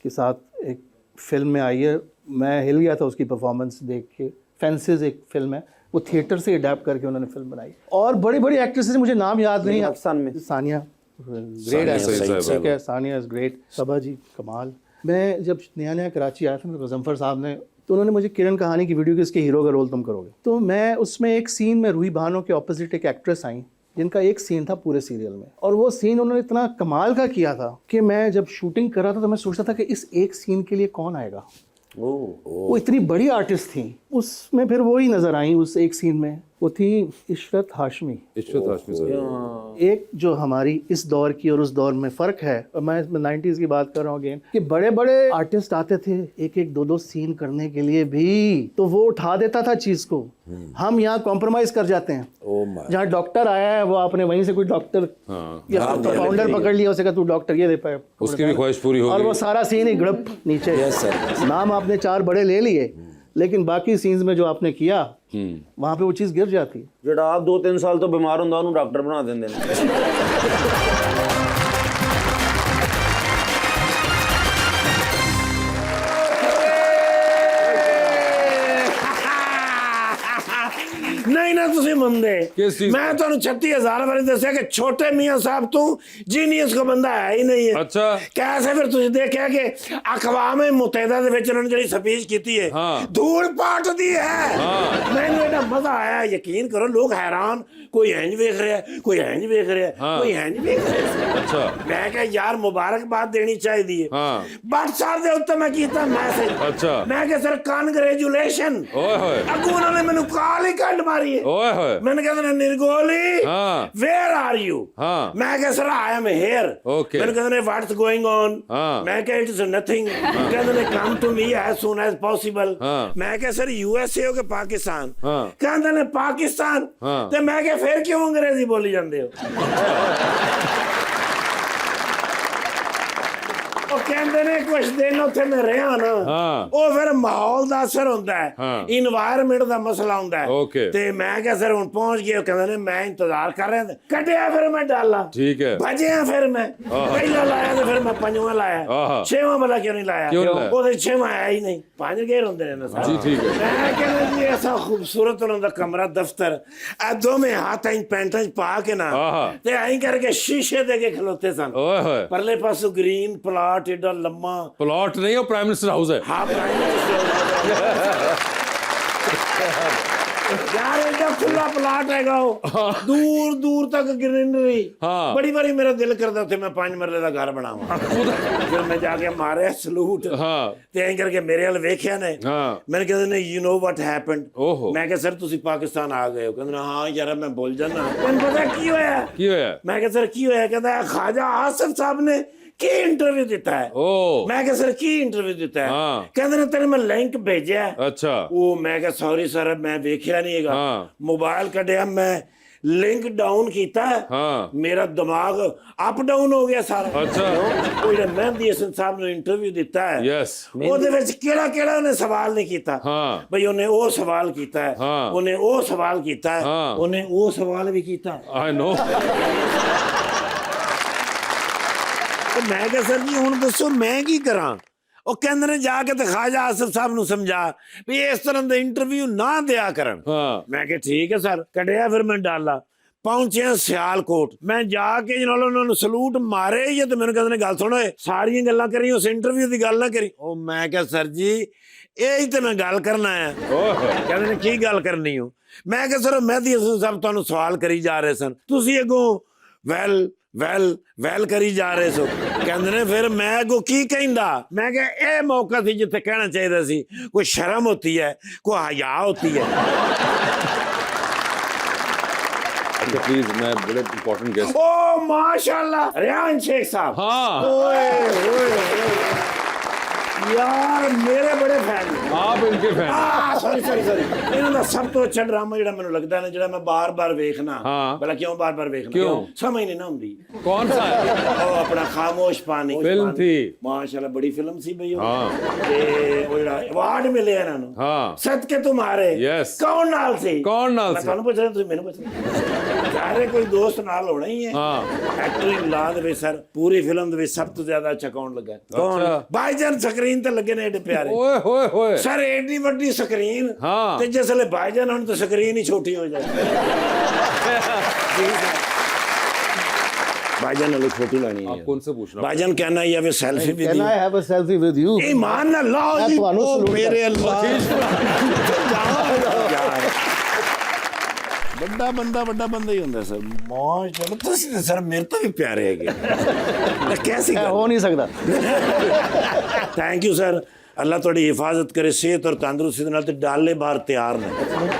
S4: के साथ एक फिल्म में आई है, मैं हिल गया था उसकी परफॉर्मेंस देख के। फेंसेस एक फिल्म है, वो थिएटर से अडेप्ट करके उन्होंने फिल्म बनाई। और बड़ी बड़ी एक्ट्रेसेस, मुझे नाम याद नहीं।
S3: पाकिस्तान में
S4: सानिया ग्रेट
S2: सानिया
S4: एक्ट्रेस,
S2: सईद
S4: ठीक है, सानिया इज़ ग्रेट। सबा जी कमाल। मैं जब नया नया कराची आया था, मेरे गज़नफ़र साहब ने, तो उन्होंने मुझे किरण कहानी की वीडियो की, इसके हीरो का रोल तुम करोगे। तो मैं उसमें एक सीन में रूही भानो के ऑपोजिट एक एक्ट्रेस आई, जिनका एक सीन था पूरे सीरियल में, और वो सीन उन्होंने इतना कमाल का किया था कि मैं जब शूटिंग कर रहा था तो मैं सोचता था कि इस एक सीन के लिए कौन आएगा। वो इतनी बड़ी आर्टिस्ट थी। उसमें फिर वो ही नज़र आई उस एक सीन में, वो थी इशरत हाशमी।
S1: इशरत हाशमी साहब,
S4: एक जो हमारी इस दौर की और उस दौर में फ़र्क है, और मैं 90s की बात कर रहा हूँ अगेन, कि बड़े बड़े आर्टिस्ट आते थे एक एक दो दो सीन करने के लिए भी, तो वो उठा देता था चीज़ को। हम यहाँ कॉम्प्रोमाइज़ कर जाते हैं। जहाँ डॉक्टर आया है, वो आपने वहीं से कोई डॉक्टर या फाउंडर पकड़ लिया, उसे कहा तू डॉक्टर ये दे पाए,
S1: उसकी भी ख्वाहिश पूरी हो
S4: और
S1: गई।
S4: वो सारा सीन ही गड़प नीचे। नाम आपने 4 बड़े ले लिए, लेकिन बाकी सीन्स में जो आपने किया वहाँ पे वो चीज़ गिर जाती।
S3: ਜਿਹੜਾ ਆਪ 2-3 ਸਾਲ ਤੋਂ ਬਿਮਾਰ ਹੁੰਦਾ ਉਹਨੂੰ ਡਾਕਟਰ ਬਣਾ ਦਿੰਦੇ ਨੇ।
S2: नहीं ना तुसी मंदे,
S1: किस चीज़
S2: मैं ਤੁਹਾਨੂੰ 36000 ਵਾਰੀ ਦੱਸਿਆ ਕਿ ਛੋਟੇ ਮੀਆਂ ਸਾਹਿਬ ਤੂੰ जीनियस को बंदा है ही नहीं है।
S1: अच्छा,
S2: कैसे फिर तुझे देखा कि अकवाम मुत्तहिदा ਦੇ ਵਿੱਚ ਉਹਨਾਂ ਨੇ ਜਿਹੜੀ ਸਪੀਚ ਕੀਤੀ ਹੈ
S1: हाँ।
S2: ਧੂੜ ਪਾਟਦੀ ਹੈ।
S1: हाँ।
S2: ਮੈਨੂੰ ਇਹਦਾ ਮਜ਼ਾ ਆਇਆ, ਯਕੀਨ ਕਰੋ ਲੋਕ ਹੈਰਾਨ, ਕੋਈ ਇੰਜ ਵੇਖ ਰਿਹਾ, ਕੋਈ ਇੰਜ ਵੇਖ ਰਿਹਾ,
S1: हाँ।
S2: ਕੋਈ ਇੰਜ ਵੇਖ ਰਿਹਾ।
S1: अच्छा,
S2: ਮੈਂ ਕਿਹਾ ਯਾਰ ਮੁਬਾਰਕਬਾਦ ਦੇਣੀ ਚਾਹੀਦੀ ਹੈ।
S1: हाँ।
S2: WhatsApp ਦੇ ਉੱਤੇ ਮੈਂ ਕੀਤਾ ਮੈਸੇਜ,
S1: अच्छा,
S2: ਮੈਂ ਕਿਹਾ ਸਰ ਕਾਂਗ੍ਰੈਚੁਲੇਸ਼ਨ।
S1: ओए होए,
S2: ਅੱਗੋਂ ਉਹਨਾਂ ਨੇ ਮੈਨੂੰ ਕਾਲ ਹੀ ਕੱਢ ਮਾਰੀ ਹੈ।
S1: ओए होए,
S2: मैंने कहा था निर्गोली,
S1: हाँ।
S2: Where are you?
S1: हाँ।
S2: मैं कहा sir I am here.
S1: Okay.
S2: मैंने कहा व्हाट्स गोइंग ऑन?
S1: हाँ।
S2: मैं कहा इट इज नथिंग। कहते ने come to me as soon as possible.
S1: हाँ।
S2: मैं कहा सर यूएसए हो के पाकिस्तान?
S1: हाँ।
S2: कहते ने पाकिस्तान।
S1: हाँ।
S2: तो मैं कहा फिर क्यों अंग्रेजी बोली जाते हो? कहते ने कुछ दिन उत्थे मैं रहा ना,
S1: हाँ।
S2: वो फिर माहौल दा असर होंदा है,
S1: हाँ।
S2: इन्वायरमेंट दा मसला होंदा है।
S1: Okay.
S2: ते मैं क्या सर हुन पहुंच गया, कहते ने मैं इंतजार कर रहा था, कटिया फिर मैं डाला,
S1: ठीक है।
S2: भजिया फिर मैं पहला लाया तो फिर मैं पंजवा लाया,
S1: आहा।
S2: छेवां वाला क्यों नहीं लाया?
S1: क्यों नहीं लाया?
S2: वो तो छेवां आया ही नहीं, 5 गेर होंदे ने सारे।
S1: जी, ठीक है।
S2: मैं कहना जी ऐसा खूबसूरत उन्होंने कमरा दफ्तर, दो में हाथ आई पैंटा पा के ना,
S1: आहा।
S2: ते आई करके शीशे दे के खलोते सन।
S1: ओए होए,
S2: परले पासों ग्रीन प्लॉट एडा लम्मा।
S1: प्लॉट नहीं हो, प्राइम मिनिस्टर हाउस है।
S2: हाँ, प्राइम मिनिस्टर यार एडा खुला प्लॉट है दूर दूर तक ग्रीनरी।
S1: हाँ।
S2: बड़ी बारी मेरा दिल करता थे मैं 5 मरले का घर बनावा, फिर मैं जाके मारे सलूट।
S1: हाँ।
S2: ते ऐं करके मेरे वाल वेख्या ने,
S1: हाँ।
S2: मैंने कहते ने यू नो व्हाट हैपेंड?
S1: ओहो।
S2: मैं कहा सर तुसी पाकिस्तान आ गए हो? कहते हाँ यार मैं भूल जाना। मैंने पता की होया?
S1: की होया?
S2: मैं कहा सर की होया? कहता है ख्वाजा आसिफ साहब ने की इंटरव्यू दिता है।
S1: ओ,
S2: मैं कहा सर की इंटरव्यू दिता है?
S1: हाँ।
S2: कहते ने तेरे मैं लिंक भेजा है।
S1: अच्छा,
S2: वो मैं कहा सॉरी सर मैं वेख्या नहीं हैगा।
S1: हाँ।
S2: मोबाइल कढ़िया, मैं लिंक डाउन कीता है,
S1: हाँ।
S2: मेरा दिमाग अप डाउन हो गया सारा।
S1: अच्छा।
S2: वो जेड़ा मेहदी हसन साहब ने इंटरव्यू दिता है,
S1: यस,
S2: ਉਹਦੇ ਵਿੱਚ ਕਿਹੜਾ ਉਹਨੇ ਸਵਾਲ ਨਹੀਂ ਕੀਤਾ।
S1: हाँ।
S2: ਬਈ ਉਹਨੇ ਉਹ ਸਵਾਲ ਕੀਤਾ ਹੈ,
S1: हाँ।
S2: ਉਹਨੇ ਉਹ ਸਵਾਲ ਕੀਤਾ ਹੈ,
S1: हाँ।
S2: ਉਹਨੇ ਉਹ ਸਵਾਲ ਵੀ ਕੀਤਾ।
S1: I know.
S2: ਤੇ ਮੈਂ ਕਿਹਾ ਸਰ ਜੀ ਹੁਣ ਦੱਸੋ ਮੈਂ ਕੀ ਕਰਾਂ? ਉਹ ਕਹਿੰਦੇ ਨੇ ਜਾ ਕੇ ਤੇ ख्वाजा आसिफ ਸਾਹਿਬ ਨੂੰ ਸਮਝਾ ਵੀ ਇਸ ਤਰ੍ਹਾਂ ਦਾ ਇੰਟਰਵਿਊ ਨਾ ਦਿਆ ਕਰਨ।
S1: हाँ।
S2: ਮੈਂ ਕਿਹਾ ਠੀਕ ਹੈ ਸਰ। ਕੱਢਿਆ ਫਿਰ ਮੈਂ ਡਾਲਾ, ਪਹੁੰਚਿਆ ਸਿਆਲਕੋਟ। ਮੈਂ ਜਾ ਕੇ ਜਨਾਲ ਉਹਨਾਂ ਨੂੰ ਸਲੂਟ ਮਾਰੇ ਹੀ ਤੇ ਮੈਨੂੰ ਕਹਿੰਦੇ ਨੇ ਗੱਲ ਸੁਣੋ, ਸਾਰੀਆਂ ਗੱਲਾਂ ਕਰੀ, ਉਸ ਇੰਟਰਵਿਊ ਦੀ ਗੱਲ ਨਾ ਕਰੀ। ਉਹ ਮੈਂ ਕਿਹਾ ਸਰ ਜੀ ਇਹ ਹੀ ਤੇ ਮੈਂ ਗੱਲ ਕਰਨਾ ਹੈ। ਕਹਿੰਦੇ ਨੇ ਕੀ ਗੱਲ ਕਰਨੀ ਹੋ? ਮੈਂ ਕਿਹਾ ਸਰ ਮਹਿਦੀ ਹਸਨ ਸਾਹਿਬ ਤੁਹਾਨੂੰ ਸਵਾਲ ਕਰੀ ਜਾ ਰਹੇ ਸਨ, ਤੁਸੀਂ ਅੱਗੋਂ ਵੈਲ ਵੈਲ ਵੈਲ ਕਰੀ ਜਾ ਰਹੇ ਸੋ। ਕਹਿੰਦੇ ਨੇ ਫਿਰ ਮੈਂ ਅੱਗੋਂ ਕੀ ਕਹਿੰਦਾ? ਮੈਂ ਕਿਹਾ ਇਹ ਮੌਕਾ ਸੀ ਜਿੱਥੇ ਕਹਿਣਾ ਚਾਹੀਦਾ ਸੀ ਕੋਈ ਸ਼ਰਮ ਹੋਤੀ ਹੈ, ਕੋਈ ਹਯਾ ਹੋਤੀ ਹੈ।
S1: अच्छा प्लीज, मैं बड़े इंपॉर्टेंट गेस्ट।
S2: ओ माशाल्लाह, रेहान शेख साहब।
S1: हाँ,
S2: ओए ओए यार मेरे बड़े फैन ने।
S1: आप इनके फैन।
S2: सॉरी ਇਹਨਾਂ ਦਾ ਸਭ ਤੋਂ ਅੱਛਾ ਡਰਾਮਾ ਜਿਹੜਾ ਮੈਨੂੰ ਲੱਗਦਾ ਨਾ, ਜਿਹੜਾ ਮੈਂ ਬਾਰ-ਬਾਰ ਵੇਖਣਾ।
S1: ਹਾਂ।
S2: ਭਲਾ ਕਿਉਂ ਬਾਰ-ਬਾਰ ਵੇਖਣਾ?
S1: ਕਿਉਂ?
S2: ਸਮਝ ਨਹੀਂ ਨਾ ਹੁੰਦੀ।
S1: कौन सा है?
S2: ਉਹ ਆਪਣਾ ਖਾਮੋਸ਼ ਪਾਣੀ
S1: ਫਿਲਮ ਥੀ।
S2: ਮਾਸ਼ਾਅੱਲਾ ਬੜੀ ਫਿਲਮ ਸੀ ਬਈ ਉਹ।
S1: ਹਾਂ।
S2: ਤੇ ਉਹ ਜਿਹੜਾ ਅਵਾਰਡ ਮਿਲਿਆ ਇਹਨਾਂ ਨੂੰ।
S1: हाँ,
S2: ਸਦਕੇ ਤੁਮਾਰੇ।
S1: Yes।
S2: ਕੌਣ ਨਾਲ ਸੀ?
S1: कौन नाल
S2: ਮੈਂ
S1: से?
S2: ਤੁਹਾਨੂੰ ਪੁੱਛ ਰਿਹਾ, ਤੁਸੀਂ ਮੈਨੂੰ ਪੁੱਛ ਰਹੇ। ਸਾਰੇ ਕੋਈ ਦੋਸਤ ਨਾਲ ਹੋਣਾ ਹੀ ਹੈ।
S1: हाँ,
S2: ਐਕਟਿੰਗ ਲਾ ਦੇ ਵਿੱਚ ਸਰ, ਪੂਰੀ ਫਿਲਮ ਦੇ ਵਿੱਚ ਸਭ ਤੋਂ ਜ਼ਿਆਦਾ ਅੱਛਾ ਕੌਣ ਲੱਗਾ?
S1: अच्छा।
S2: ਭਾਈਜਾਨ ਸਕਰੀਨ ਤੇ ਲੱਗੇ ਨੇ ਏਡੇ ਪਿਆਰੇ।
S1: ओए होए होए।
S2: ਸਰ ਏਡੀ ਵੱਡੀ ਸਕਰੀਨ।
S1: हाँ।
S2: ਤੇ ਜਿਸਲੇ ਭਾਈਜਾਨ ਹੁਣ ਤਾਂ ਸਕਰੀਨ ਹੀ ਛੋਟੀ ਹੋ ਜਾਏ। भाईजान वाली छोटी लानी है।
S1: आप कौन से पूछ रहे हो?
S2: भाईजान कहना है या सेल्फी भी
S4: can I have a selfie with you?
S2: ईमान ना लो
S4: मैं
S2: जी,
S4: ਤੁਹਾਨੂੰ
S2: ओ
S4: salute
S2: मेरे
S4: करता
S2: अल्लाह। ਵੱਡਾ ਬੰਦਾ ਹੀ ਹੁੰਦਾ ਸਰ। ਮੌਜ ਚਲੋ, ਤੁਸੀਂ ਤਾਂ ਸਰ ਮੇਰੇ ਤੋਂ ਵੀ ਪਿਆਰੇ ਹੈਗੇ। ਤਾਂ ਕੈਸੀ
S4: मैं
S2: ਗੱਲ?
S4: हो नहीं सकता।
S2: Thank you sir. ਅੱਲਾ ਤੁਹਾਡੀ ਹਿਫਾਜ਼ਤ ਕਰੇ, ਸਿਹਤ ਔਰ ਤੰਦਰੁਸਤੀ ਦੇ ਨਾਲ। ਤੇ ਡਾਲੇ ਬਾਹਰ ਤਿਆਰ ਨੇ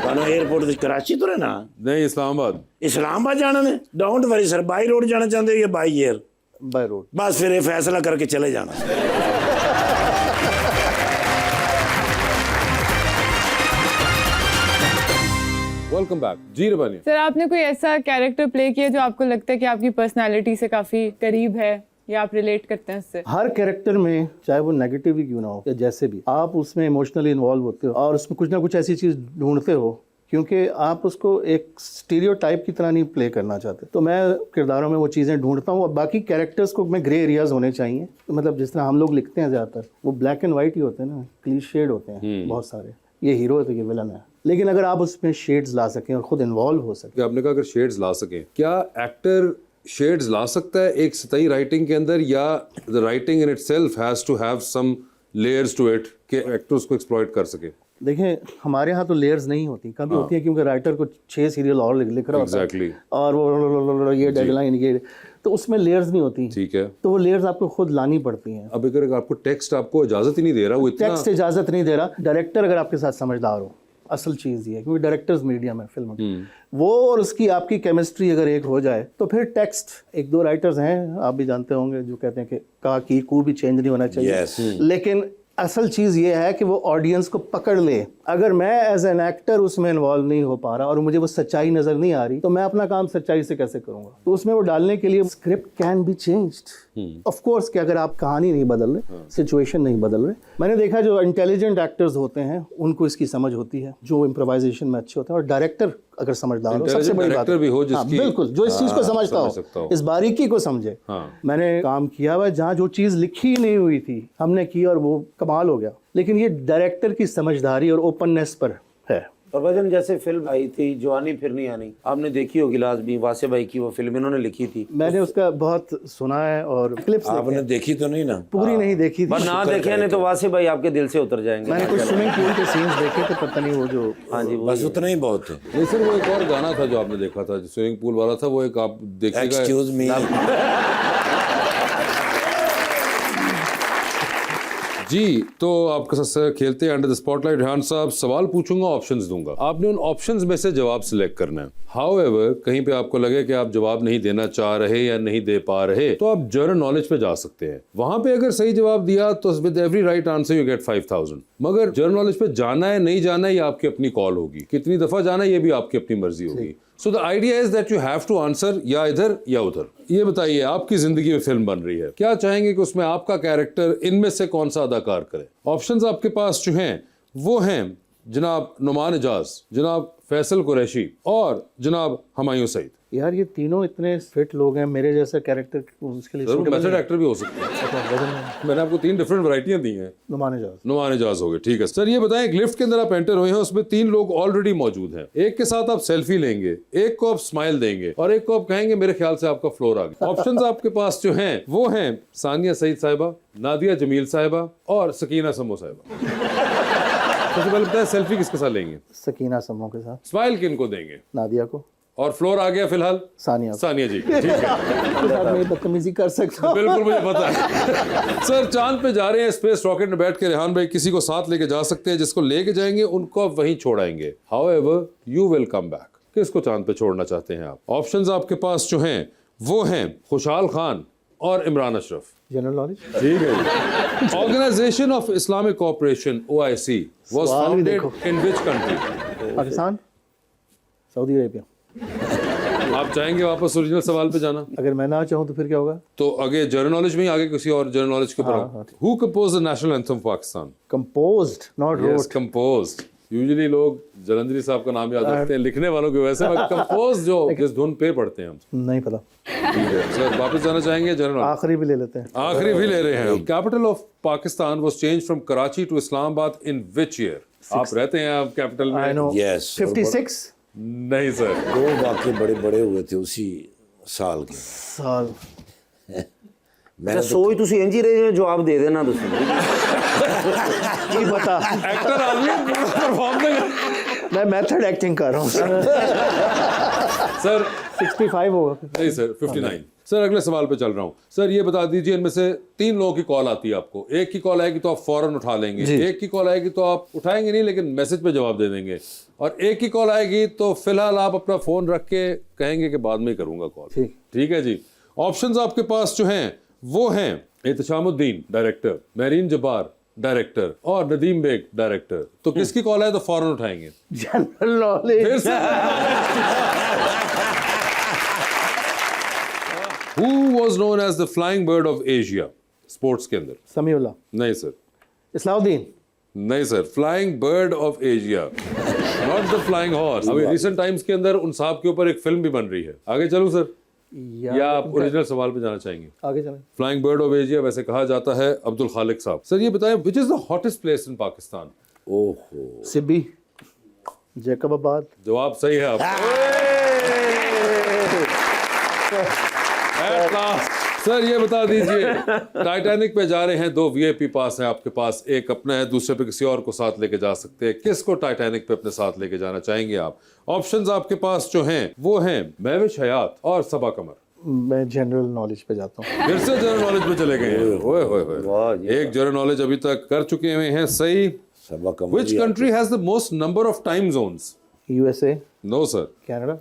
S2: ਤੁਹਾਨੂੰ 에어ਪੋਰਟ ਦੇ ਕਰਾਚੀ ਤੋਂ ਰਹਿਣਾ?
S1: नहीं, इस्लामाबाद।
S2: ਇਸਲਾਮਾਬਾਦ ਜਾਣਾ ਨੇ? Don't worry sir, by road ਜਾਣਾ ਚਾਹੁੰਦੇ ਹੋ ਜਾਂ ਬਾਈ 에ਅਰ?
S4: By road.
S2: बस फिर ये फैसला करके चले जाना।
S1: वेलकम बैक जी रबानी।
S5: सर आपने कोई ऐसा कैरेक्टर प्ले किया जो आपको लगता है कि आपकी पर्सनालिटी से काफ़ी करीब है या आप रिलेट करते हैं उससे?
S4: हर कैरेक्टर में, चाहे वो नेगेटिव ही क्यों ना हो या जैसे भी, आप उसमें इमोशनली इन्वॉल्व होते हो और उसमें कुछ ना कुछ ऐसी चीज़ ढूंढते हो, क्योंकि आप उसको एक स्टीरियोटाइप की तरह नहीं प्ले करना चाहते। तो मैं किरदारों में वो चीज़ें ढूंढता हूँ और बाकी कैरेक्टर्स को मैं ग्रे एरियाज होने चाहिए। तो मतलब जिस तरह हम लोग लिखते हैं ज़्यादातर वो ब्लैक एंड वाइट ही होते हैं ना, क्लीन शेड होते हैं बहुत सारे। ये हीरो है तो ये विलन है, लेकिन अगर आप उसमें शेड्स ला सकें और खुद इन्वॉल्व हो सकें।
S1: कि आपने कहा अगर शेड्स ला सकें, क्या एक्टर शेड्स ला सकता है एक सतही राइटिंग के अंदर, या the writing in itself has to have some layers to it कि एक्टर उसको एक्सप्लॉइट कर सके?
S4: देखें, हमारे यहाँ तो लेयर्स नहीं होती, कभी होती है क्योंकि राइटर को 6 सीरियल और लिख रहा होता
S1: Exactly.
S4: है और वो ये डेडलाइन ये, तो उसमें लेयर्स नहीं होती।
S1: ठीक है।
S4: तो वो लेयर्स आपको खुद लानी पड़ती हैं।
S1: अब अगर आपको टेक्स्ट आपको इजाजत ही नहीं दे रहा, वो इतना
S4: टेक्स्ट इजाज़त नहीं दे रहा, डायरेक्टर अगर आपके साथ समझदार हो, असल चीज़ ये है क्योंकि डायरेक्टर्स मीडियम है फिल्म की, वो और उसकी आपकी केमिस्ट्री अगर एक हो जाए तो फिर टेक्स्ट, एक दो राइटर्स हैं आप भी जानते होंगे जो कहते हैं कि का की कू भी चेंज नहीं होना चाहिए।
S2: Yes.
S4: लेकिन असल चीज़ ये है कि वो ऑडियंस को पकड़ ले। अगर मैं एज एन एक्टर उसमें इन्वॉल्व नहीं हो पा रहा और मुझे वो सच्चाई नज़र नहीं आ रही, तो मैं अपना काम सच्चाई से कैसे करूँगा? तो उसमें वो डालने के लिए script can be changed of course, कि अगर आप कहानी नहीं बदल रहे, सिचुएशन नहीं बदल रहे। मैंने देखा जो इंटेलिजेंट एक्टर्स होते हैं उनको इसकी समझ होती है, जो इम्प्रोवाइजेशन में अच्छे होते हैं, और डायरेक्टर अगर समझदार हो, सबसे बड़ी बात
S1: डायरेक्टर भी हो
S4: हाँ,
S1: जिसकी
S4: बिल्कुल, जो इस चीज़ को समझता
S1: समझ सकता
S4: हो,
S1: हो।
S4: इस बारीकी को समझे। मैंने काम किया हुआ जहाँ जो चीज़ लिखी ही नहीं हुई थी हमने की और वो कमाल हो गया, लेकिन ये डायरेक्टर की समझदारी और ओपननेस पर है।
S3: और भजन जैसे फिल्म आई थी जवानी फिर नहीं आनी, आपने देखी होगी लाजमी, वासे भाई की वो फिल्म इन्होंने लिखी थी।
S4: मैंने उसका बहुत सुना है और क्लिप्स
S2: आपने देखी तो नहीं ना?
S4: पूरी नहीं देखी थी।
S3: पर ना देखे नहीं तो वासे भाई आपके दिल से उतर जाएंगे।
S4: मैंने कुछ स्विमिंग पूल के सीन्स देखे थे, पता नहीं वो जो
S3: हाँ जी, वो
S2: बस उतना ही बहुत है।
S1: नहीं सर, वो एक और गाना था जो आपने देखा था, जो स्विमिंग पूल वाला था, वो एक आप देखिएगा।
S2: Excuse me.
S1: जी, तो आपके साथ खेलते हैं अंडर द स्पॉटलाइट। रेहान साहब, सवाल पूछूंगा, ऑप्शंस दूंगा, आपने उन ऑप्शंस में से जवाब सिलेक्ट करना है। हाउएवर कहीं पे आपको लगे कि आप जवाब नहीं देना चाह रहे या नहीं दे पा रहे, तो आप जनरल नॉलेज पे जा सकते हैं। वहां पे अगर सही जवाब दिया तो with every right answer you get 5000। मगर जनरल नॉलेज पे जाना है नहीं जाना है ये आपकी अपनी कॉल होगी, कितनी दफा जाना है ये भी आपकी अपनी मर्जी होगी। So the idea is that you have to answer या इधर या उधर। ये बताइए, आपकी जिंदगी में फिल्म बन रही है, क्या चाहेंगे कि उसमें आपका कैरेक्टर इनमें से कौन सा अदाकार करे? ऑप्शंस आपके पास जो हैं वो हैं जनाब नुमान एजाज, जनाब फैसल कुरैशी और जनाब हुमायूं सईद।
S4: यार ये तीनों इतने फिट लोग हैं, मेरे जैसा कैरेक्टर उसके लिए
S1: जरूर
S4: suitable
S1: मैसेज
S4: नहीं है।
S1: एक्टर भी हो सकते हैं। मैंने आपको 3 डिफरेंट वैरायटियां दी हैं।
S4: नुमान एजाज।
S1: नुमान एजाज हो गए, ठीक है सर। ये बताएं, एक लिफ्ट के अंदर आप एंटर हुए हैं, उसमें 3 लोग ऑलरेडी मौजूद हैं। एक के साथ आप सेल्फी लेंगे, एक को आप स्माइल देंगे और एक को आप कहेंगे मेरे ख्याल से आपका फ्लोर आ गया। ऑप्शंस आपके पास जो हैं वो हैं सानिया सईद साहिबा, नादिया जमील साहिबा और सकीना समो साहिबा। सबसे पहले बताएं, सेल्फी किसके साथ लेंगे?
S4: सकीना समो के साथ।
S1: स्माइल किन को देंगे?
S4: नादिया को।
S1: और फ्लोर आ गया फिलहाल
S4: सानिया को।
S1: सानिया जी, ठीक है।
S4: उसके साथ मैं बदतमीजी कर सकता हूँ।
S1: बिल्कुल, मुझे पता है। सर, चांद पे जा रहे हैं, स्पेस रॉकेट में बैठ के रेहान भाई किसी को साथ लेके जा सकते हैं, जिसको लेके जाएंगे उनको आप वहीं छोड़ाएंगे। However you will come back. किसको चांद पे छोड़ना चाहते हैं आप? ऑप्शंस आपके पास जो हैं वो हैं खुशहाल खान और इमरान अशरफ।
S4: General knowledge.
S1: ठीक है। Organisation of Islamic cooperation OIC was
S4: सवाल भी
S1: फाउंडेड
S4: देखो।
S1: In which country?
S4: Pakistan, Saudi Arabia.
S1: आप चाहेंगे वापस ओरिजिनल सवाल पे जाना?
S4: अगर मैं ना चाहूँ तो फिर क्या होगा?
S1: तो आगे जनरल नॉलेज में ही आगे किसी और जनरल नॉलेज के
S4: हाँ,
S1: ऊपर। Who composed the national anthem Pakistan?
S4: Composed, not
S1: yes,
S4: wrote.
S1: Composed. Usually लोग जलंधरी साहब का नाम याद रखते हैं लिखने वालों की वजह से, मगर कंपोज जो जिस धुन पे पढ़ते हैं हम।
S4: नहीं पता।
S1: ठीक है सर, वापस जाना चाहेंगे जनरल?
S4: आखिरी भी ले लेते हैं।
S1: आखिरी भी ले रहे हैं। Capital of Pakistan was change from Karachi to Islamabad in which year? आप रहते हैं आप कैपिटल
S4: आई
S1: में?
S4: नो।
S2: Yes,
S4: 56
S1: नहीं सर।
S2: 2 वाकई बड़े बड़े हुए थे उसी साल के।
S4: साल।
S3: अच्छा सोच तुसी इंज ही रहे हो, जवाब दे देना तुसी।
S4: नहीं पता।
S1: एक्टर आदमी परफॉर्म नहीं कर।
S4: मैं मेथड एक्टिंग कर रहा हूँ
S1: सर
S4: 65 होगा।
S1: नहीं सर 59। सर अगले सवाल पे चल रहा हूँ। सर ये बता दीजिए, इनमें से 3 लोगों की कॉल आती है आपको। एक की कॉल आएगी तो आप फौरन उठा लेंगे, एक की कॉल आएगी तो आप उठाएंगे नहीं लेकिन मैसेज पे जवाब दे देंगे, और एक की कॉल आएगी तो फिलहाल आप अपना फोन रख के कहेंगे कि बाद में ही करूंगा कॉल। ठीक है जी। ऑप्शंस आपके पास जो हैं वो हैं एहतशामुद्दीन डायरेक्टर, महरीन जब्बार डायरेक्टर और नदीम बेग डायरेक्टर। तो किसकी कॉल है तो फौरन उठाएंगे?
S4: General knowledge.
S1: फिर से Who was known as the flying bird of Asia? Sports के अंदर।
S4: समीउल्लाह।
S1: नहीं सर।
S4: इस्लाउद्दीन।
S1: नहीं sir, flying bird of Asia, not the flying horse. अभी रिसेंट टाइम्स के अंदर उन साहब के ऊपर एक फिल्म भी बन रही है। आगे चलूं सर या आप ओरिजिनल सवाल पे जाना चाहेंगे?
S4: आगे चलें।
S1: फ्लाइंग बर्ड ऑफ एशिया वैसे कहा जाता है अब्दुल खालिक साहब। सर ये बताएं, which is the hottest place in Pakistan?
S2: ओहो,
S4: सिब्बी, जैकबाबाद।
S1: जवाब सही है आपका। At last। सर ये बता दीजिए, टाइटैनिक पे जा रहे हैं, 2 VIP पास हैं आपके पास, एक अपना है, दूसरे पे किसी और को साथ लेके जा सकते हैं। किसको टाइटैनिक पे अपने साथ लेके जाना चाहेंगे आप? ऑप्शंस आपके पास जो हैं वो हैं महविश हयात और सबा कमर।
S4: मैं जनरल नॉलेज पे जाता हूँ।
S1: फिर से जनरल नॉलेज पे चले गए हैं। ओए होए होए। एक जनरल नॉलेज अभी तक कर चुके हुए हैं सही।
S2: सबा कमर।
S1: Which country has the most number of time zones?
S4: USA।
S1: No sir।
S4: Canada.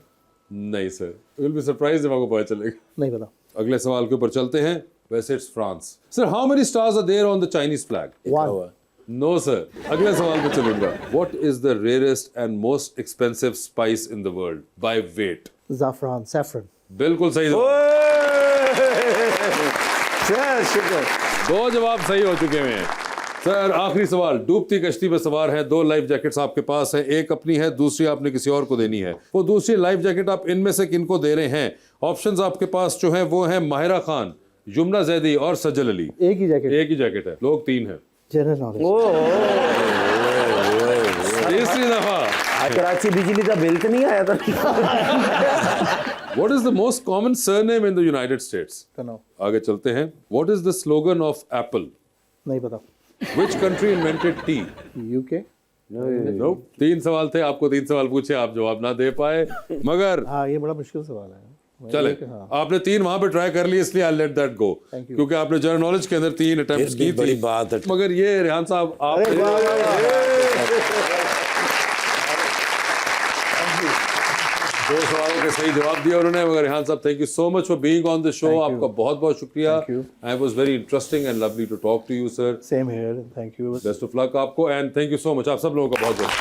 S1: नहीं sir. You will be surprised जब आपको पता चलेगा।
S4: नहीं पता।
S1: अगले सवाल के ऊपर चलते हैं। वैसे it's France. Sir how many stars are there on the Chinese flag?
S4: 1।
S1: No sir. अगले सवाल पे चलूंगा। What is the rarest and most expensive spice in the world by weight?
S4: ज़ाफ़रान, सैफरन।
S1: बिल्कुल सही जवाब।
S4: शुक्र।
S1: 2 जवाब सही हो चुके हैं। सर आखिरी सवाल। डूबती कश्ती में सवार हैं, 2 लाइफ जैकेट्स आपके पास हैं, एक अपनी है, दूसरी आपने किसी और को देनी है। वो दूसरी लाइफ जैकेट आप इनमें से किनको दे रहे हैं? ऑप्शंस आपके पास जो हैं वो हैं माहिरा खान, जुमना जैदी और सज्जल अली।
S4: एक ही जैकेट।
S1: एक ही जैकेट है, लोग 3 हैं।
S4: General knowledge.
S1: तीसरी दफा।
S3: कराची बिजली का बिल तो नहीं आया था?
S1: What is the most common surname in the United States?
S4: तनाव।
S1: आगे चलते हैं। What is the slogan of Apple?
S4: नहीं पता।
S1: Which country invented tea?
S4: UK।
S1: No. 3 सवाल थे, आपको 3 सवाल पूछे, आप जवाब ना दे पाए, मगर
S4: हाँ ये बड़ा मुश्किल सवाल है।
S1: चले
S4: हाँ।
S1: आपने 3 वहां पे ट्राई कर लिए, इसलिए आई लेट दैट गो, क्योंकि आपने जनरल नॉलेज के अंदर 3 अटेम्प्ट्स की
S2: बड़ी
S1: थी।
S2: बात है।
S1: मगर ये रेहान साहब आप 2 सवालों के सही जवाब दिया उन्होंने। मगर रेहान साहब, thank you so much for being on the show. आपका बहुत बहुत शुक्रिया। I was very interesting and lovely to talk to you sir.
S4: Same here, thank you.
S1: Best of luck आपको and thank you so much. आप सब लोगों का बहुत बहुत